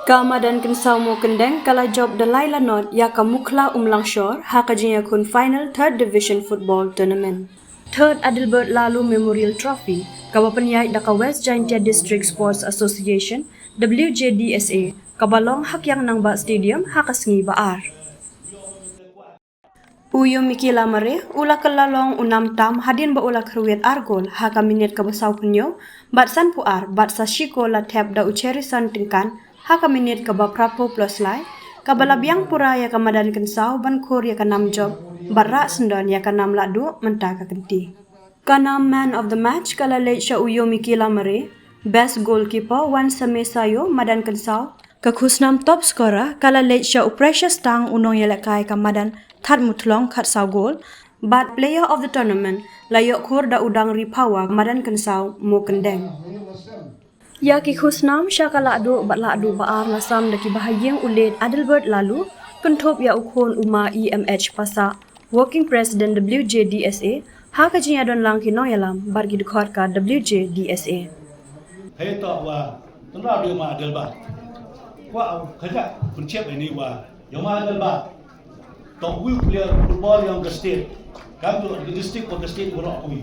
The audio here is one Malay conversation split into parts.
Ka Madankynsaw Mowkyndeng kala job dalai lanot iaka mukla umlangshor hakajinya kun final 3rd Division Football Tournament. 3rd Adelbert Laloo Memorial Trophy kawapenyai daka West Jaintia District Sports Association WJDSA kabalong hakyang nang ba stadium hakasngi baar. Uyo mikila mare ula kelalong unam tam hadin ba ula kerwet argol haka minit kabasaw punyo bat san puar bat sa shiko la tap da ucheri san tingkan haka minit kaba prapo plus lai kabala biang pura ya ka Madankynsaw ban khor ya ka nam job barra sendon ya ka nam ladu menta ka kenti. Kanam man of the match kala late sya uyo mikila mare, best goalkeeper wan samesayo Madankynsaw, kakhusnam top scorer kala late sya precious tang unong yelakai ka Madan That mutlong kat saw goal, but player of the tournament layok khor da udang ripawa Madankynsaw Mowkyndeng. Ya ki khusnam syakala adu bat la adu baar lasam daki bahayeng uled Adelbert Laloo kuntop ya ukhon uma EMH pasa working president WJDSA haka jinya don lang kinong yalam bargi dikhot ka WJDSA. Hey to wa tanda dia ma Adelbert. Wa khaja kunciap ini wa yang ma Adelbert. Top player football yang ke state, kamu di district atau state orang akui.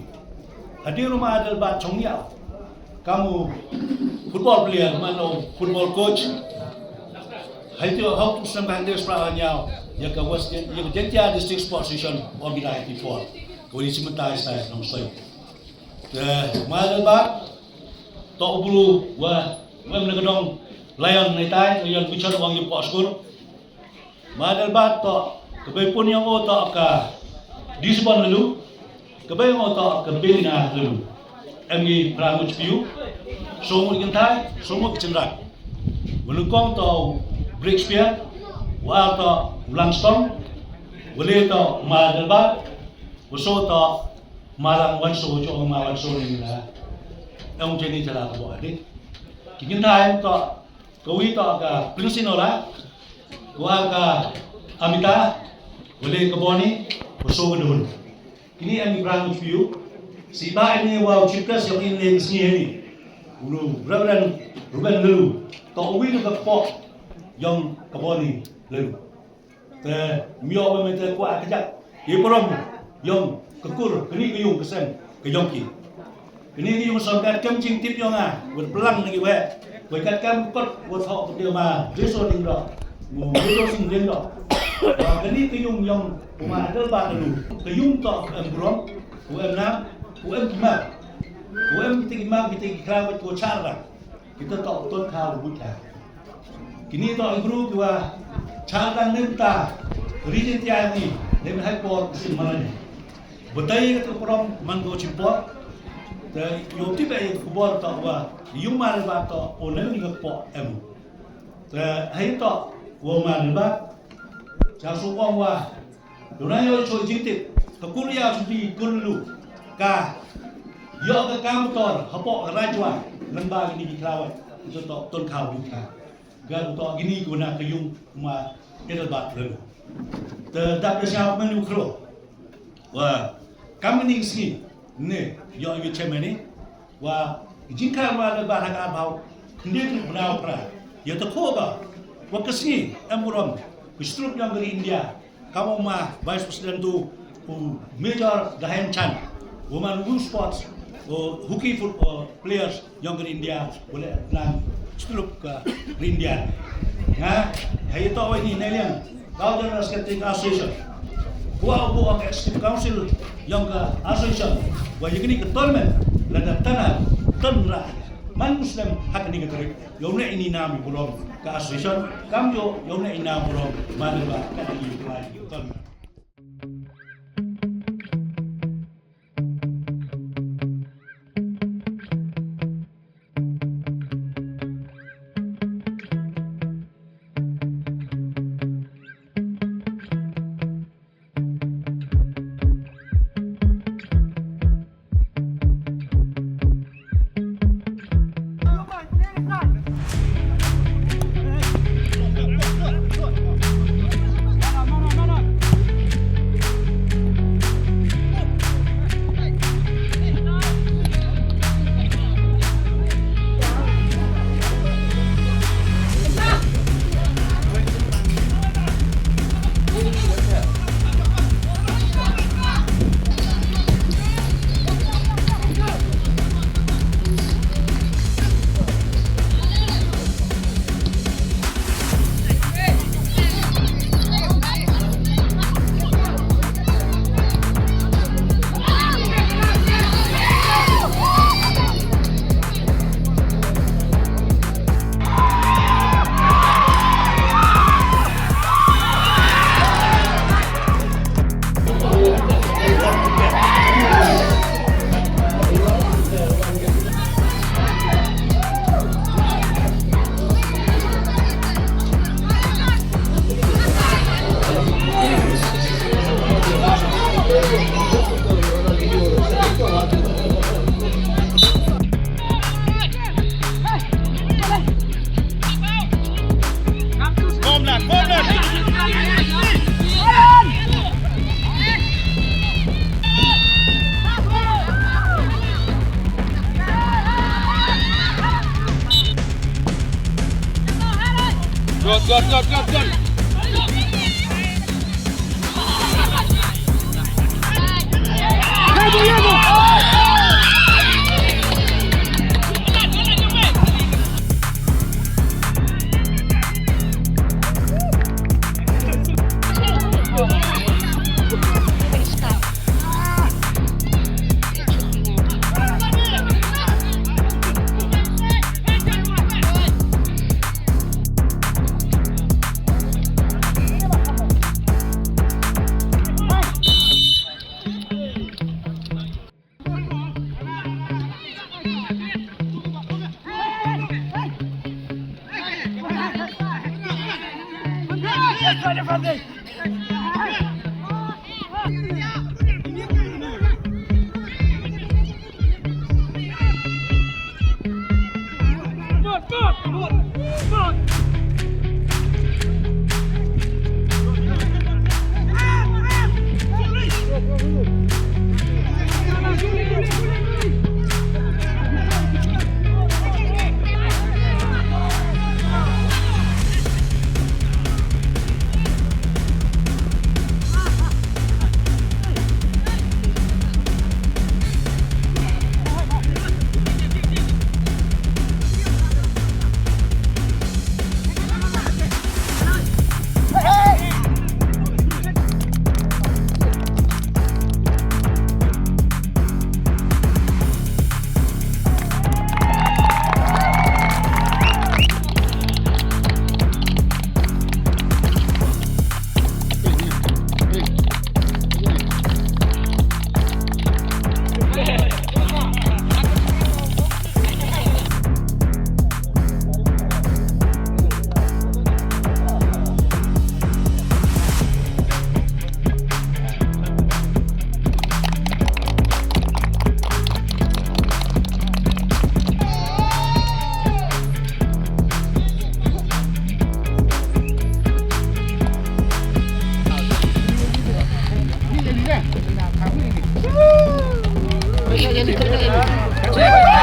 Hadir rumah Adelbert Chongya, kamu football player mana football coach. Hadir how to sembang dia sebenarnya yang ke West yang Jaintia District Sports Association organize before. Kau ini sementara saya nama saya. Adelbert top bulu wah menegedong layan netai yang bicara orang yang pas skor. Adelbert top Kebai pun yang otak ke disban Laloo, kebai yang otak ke bina Laloo. Emgi peramuj piu, somut gentai, somut cenderak. Melukong tau Breakspear, wa tau Langstong, boleh tau Adelbert, uso tau Malang Wanso, jauh Malang Wanso ni lah. Yang jenis jalan tu adik. Gentai tau kawi tau ke Prinsinola, wa ke Amita. Boleh ke bawah ni, bersama dulu. Ini yang diperangkat view. Si baik ini wow cikas yang ini sini ni. Ulu berapa Ruben Laloo. Tak uwi tu kepok yang ke bawah ni Laloo. Miau bermata kuat kejap. Ia perom yang kekur, kini keyung kesen kejongki. Kini keyung sampai kencing tip yang berpelang lagi weh. Berkat kempet buat hak dia mah. Besok tinggal. Besok sing tinggal. Kini keyung yang rumah Adelbert Laloo, keyung tak berong, UM6, UM kimak, UM kita kerawat ko cara, kita tak betul kau buta. Kini tak guru kita cara nemta, region tiada ni, nem high court sin mana ni. Betai kita berong manggo cimpot, dan yo tiba kubur tak wa, yung Adelbert tak onem ni kepok emu. Dan hari tak rumah Adelbert Jangan sokong wah, dorang yang cuci jintik, kekuliah sudah gulu, kah, yo ke kantor, hapok rajwa, lembang ini dikerawat, itu tak ton kau juga, gan tak gini guna keyung rumah Adelbert Laloo. Terdapat siapa menu kro, wah, kami ni sini, ni, yo yang cuma ni, wah, jika rumah Adelbert agak bau, hendak benar benar, ya tak kau bah, wah kesini, emuram. Kestrup yang dari India, kamu mah Vice President tu Major Dahan Chan, woman who sports, hockey football players yang dari India boleh lang strup ke India. Nah, hari itu ini nelian, kau jangan Skating Association, buat Executive Council yang ke Association, wajib ini ke tournament, lada tanah, tanah. Man Muslim hak ni katarik, yauna ini nami belum ke association, kamu jo yauna ini nami belum mana ba kan ini lagi utama. Good. Ini